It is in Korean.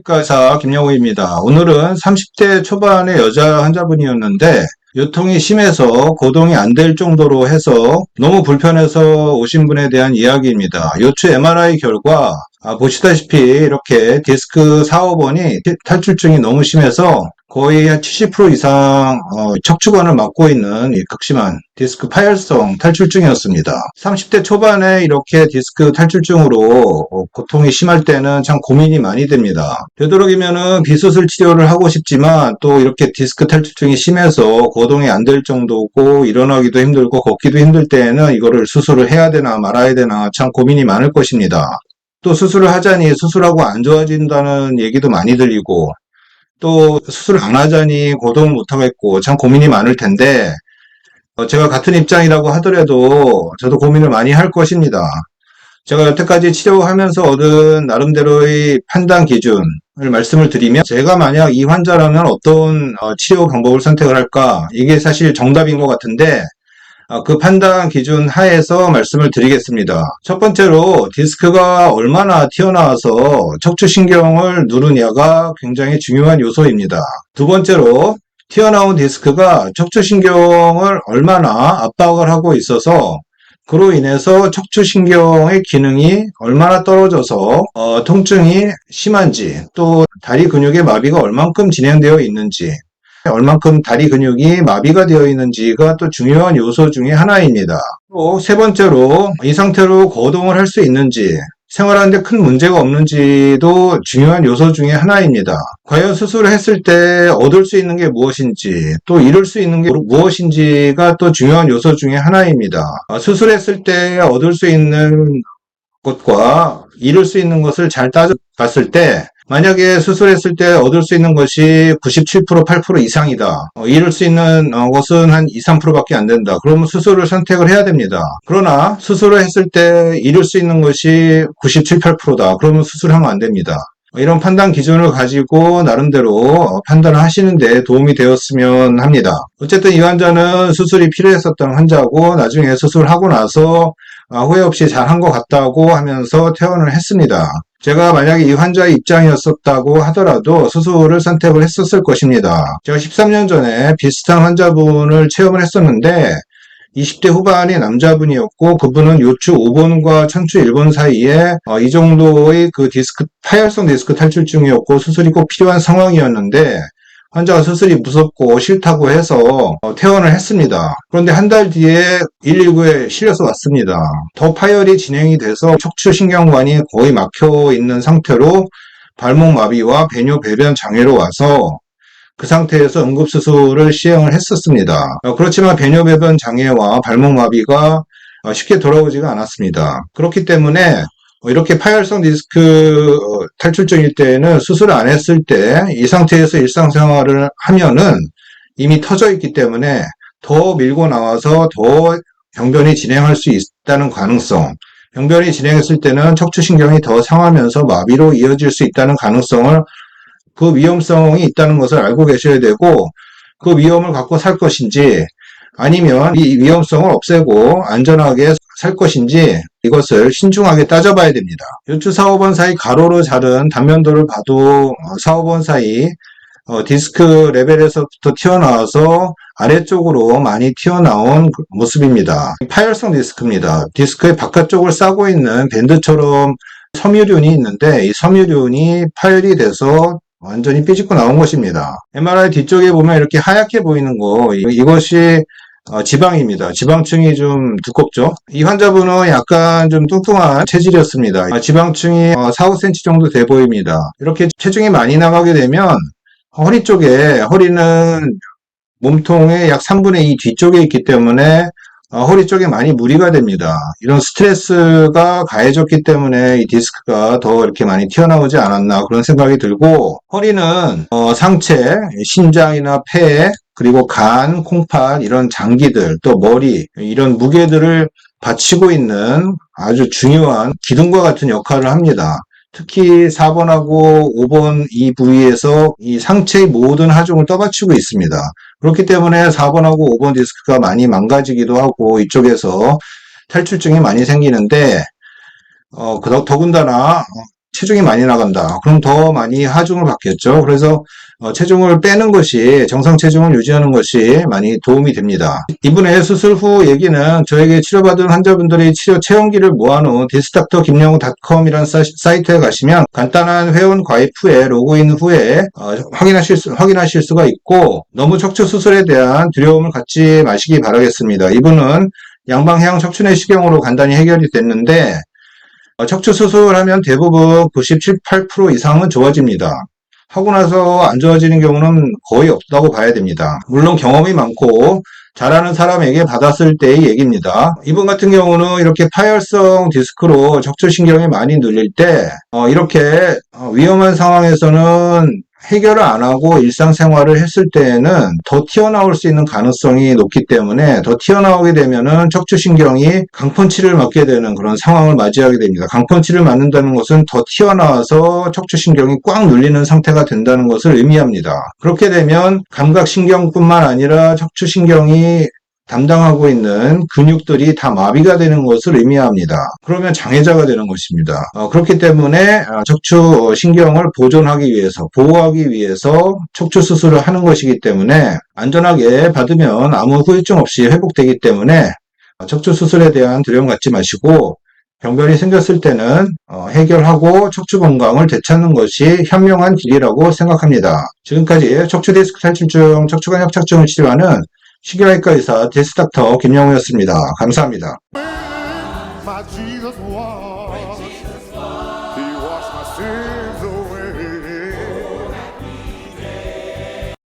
의사 김영우입니다. 오늘은 30대 초반의 여자 환자분이었는데 요통이 심해서 거동이 안 될 정도로 해서 너무 불편해서 오신 분에 대한 이야기입니다. 요추 MRI 결과 보시다시피 이렇게 디스크 4, 5번이 탈출증이 너무 심해서 거의 한 70% 이상 척추관을 막고 있는 이 극심한 디스크 파열성 탈출증이었습니다. 30대 초반에 이렇게 디스크 탈출증으로 고통이 심할 때는 참 고민이 많이 됩니다. 되도록이면은 비수술 치료를 하고 싶지만 또 이렇게 디스크 탈출증이 심해서 거동이 안 될 정도고 일어나기도 힘들고 걷기도 힘들 때에는 이거를 수술을 해야 되나 말아야 되나 참 고민이 많을 것입니다. 또 수술을 하자니 수술하고 안 좋아진다는 얘기도 많이 들리고 또 수술 안 하자니 거동을 못 하겠고 참 고민이 많을 텐데 제가 같은 입장이라고 하더라도 저도 고민을 많이 할 것입니다. 제가 여태까지 치료하면서 얻은 나름대로의 판단 기준을 말씀을 드리면 제가 만약 이 환자라면 어떤 치료 방법을 선택을 할까 이게 사실 정답인 것 같은데 그 판단 기준 하에서 말씀을 드리겠습니다. 첫 번째로 디스크가 얼마나 튀어나와서 척추신경을 누르냐가 굉장히 중요한 요소입니다. 두 번째로 튀어나온 디스크가 척추신경을 얼마나 압박을 하고 있어서 그로 인해서 척추신경의 기능이 얼마나 떨어져서 통증이 심한지 또 다리 근육의 마비가 얼만큼 진행되어 있는지 얼만큼 다리 근육이 마비가 되어 있는지가 또 중요한 요소 중에 하나입니다. 또 세 번째로 이 상태로 거동을 할 수 있는지 생활하는데 큰 문제가 없는지도 중요한 요소 중에 하나입니다. 과연 수술을 했을 때 얻을 수 있는 게 무엇인지 또 잃을 수 있는 게 무엇인지가 또 중요한 요소 중에 하나입니다. 수술했을 때 얻을 수 있는 것과 잃을 수 있는 것을 잘 따져봤을 때 만약에 수술했을 때 얻을 수 있는 것이 97%, 8% 이상이다. 잃을 수 있는 것은 한 2, 3%밖에 안 된다. 그러면 수술을 선택을 해야 됩니다. 그러나 수술을 했을 때 잃을 수 있는 것이 97, 8%다. 그러면 수술하면 안 됩니다. 이런 판단 기준을 가지고 나름대로 판단을 하시는 데 도움이 되었으면 합니다. 어쨌든 이 환자는 수술이 필요했었던 환자고 나중에 수술하고 나서 후회 없이 잘한 것 같다고 하면서 퇴원을 했습니다. 제가 만약에 이 환자의 입장이었었다고 하더라도 수술을 선택을 했었을 것입니다. 제가 13년 전에 비슷한 환자분을 체험을 했었는데 20대 후반의 남자분이었고 그분은 요추 5번과 천추 1번 사이에 이 정도의 그 파열성 디스크 탈출증이었고 수술이 꼭 필요한 상황이었는데 환자가 수술이 무섭고 싫다고 해서 퇴원을 했습니다. 그런데 한 달 뒤에 119에 실려서 왔습니다. 더 파열이 진행이 돼서 척추신경관이 거의 막혀 있는 상태로 발목 마비와 배뇨 배변 장애로 와서 그 상태에서 응급수술을 시행을 했었습니다. 그렇지만 배뇨 배변 장애와 발목 마비가 쉽게 돌아오지가 않았습니다. 그렇기 때문에 이렇게 파열성 디스크 탈출증일 때에는 수술을 안 했을 때 이 상태에서 일상생활을 하면은 이미 터져 있기 때문에 더 밀고 나와서 더 병변이 진행할 수 있다는 가능성, 병변이 진행했을 때는 척추신경이 더 상하면서 마비로 이어질 수 있다는 가능성을 그 위험성이 있다는 것을 알고 계셔야 되고 그 위험을 갖고 살 것인지 아니면 이 위험성을 없애고 안전하게 살 것인지 이것을 신중하게 따져봐야 됩니다. 요추 4, 5번 사이 가로로 자른 단면도를 봐도 4, 5번 사이 디스크 레벨에서부터 튀어나와서 아래쪽으로 많이 튀어나온 모습입니다. 파열성 디스크입니다. 디스크의 바깥쪽을 싸고 있는 밴드처럼 섬유륜이 있는데 이 섬유륜이 파열이 돼서 완전히 삐집고 나온 것입니다. MRI 뒤쪽에 보면 이렇게 하얗게 보이는 거 이것이 지방입니다. 지방층이 좀 두껍죠. 이 환자분은 약간 좀 뚱뚱한 체질이었습니다. 지방층이 4, 5cm 정도 돼 보입니다. 이렇게 체중이 많이 나가게 되면 허리 쪽에 허리는 몸통의 약 3분의 2 뒤쪽에 있기 때문에 허리 쪽에 많이 무리가 됩니다. 이런 스트레스가 가해졌기 때문에 이 디스크가 더 이렇게 많이 튀어나오지 않았나 그런 생각이 들고 허리는 상체, 신장이나 폐 그리고 간, 콩팥 이런 장기들 또 머리 이런 무게들을 받치고 있는 아주 중요한 기둥과 같은 역할을 합니다. 특히 4번하고 5번 이 부위에서 이 상체의 모든 하중을 떠받치고 있습니다. 그렇기 때문에 4번하고 5번 디스크가 많이 망가지기도 하고 이쪽에서 탈출증이 많이 생기는데 더군다나 체중이 많이 나간다. 그럼 더 많이 하중을 받겠죠. 그래서 체중을 빼는 것이, 정상 체중을 유지하는 것이 많이 도움이 됩니다. 이분의 수술 후 얘기는 저에게 치료받은 환자분들의 치료 체험기를 모아놓은 디스닥터김영우닷컴이라는 사이트에 가시면 간단한 회원 가입 후에 로그인 후에 확인하실 수가 있고, 너무 척추 수술에 대한 두려움을 갖지 마시기 바라겠습니다. 이분은 양방향 척추내시경으로 간단히 해결이 됐는데, 척추 수술하면 대부분 97, 8% 이상은 좋아집니다. 하고 나서 안 좋아지는 경우는 거의 없다고 봐야 됩니다. 물론 경험이 많고 잘하는 사람에게 받았을 때의 얘기입니다. 이분 같은 경우는 이렇게 파열성 디스크로 척추신경이 많이 눌릴 때 이렇게 위험한 상황에서는 해결을 안 하고 일상생활을 했을 때에는 더 튀어나올 수 있는 가능성이 높기 때문에, 더 튀어나오게 되면은 척추신경이 강펀치를 맞게 되는 그런 상황을 맞이하게 됩니다. 강펀치를 맞는다는 것은 더 튀어나와서 척추신경이 꽉 눌리는 상태가 된다는 것을 의미합니다. 그렇게 되면 감각신경뿐만 아니라 척추신경이 담당하고 있는 근육들이 다 마비가 되는 것을 의미합니다. 그러면 장애자가 되는 것입니다. 그렇기 때문에 척추 신경을 보존하기 위해서, 보호하기 위해서 척추 수술을 하는 것이기 때문에 안전하게 받으면 아무 후유증 없이 회복되기 때문에 척추 수술에 대한 두려움 갖지 마시고, 병변이 생겼을 때는 해결하고 척추 건강을 되찾는 것이 현명한 길이라고 생각합니다. 지금까지 척추 디스크 탈출증, 척추관 협착증을 치료하는 신경외과 의사 디스닥터 김영우였습니다. 감사합니다.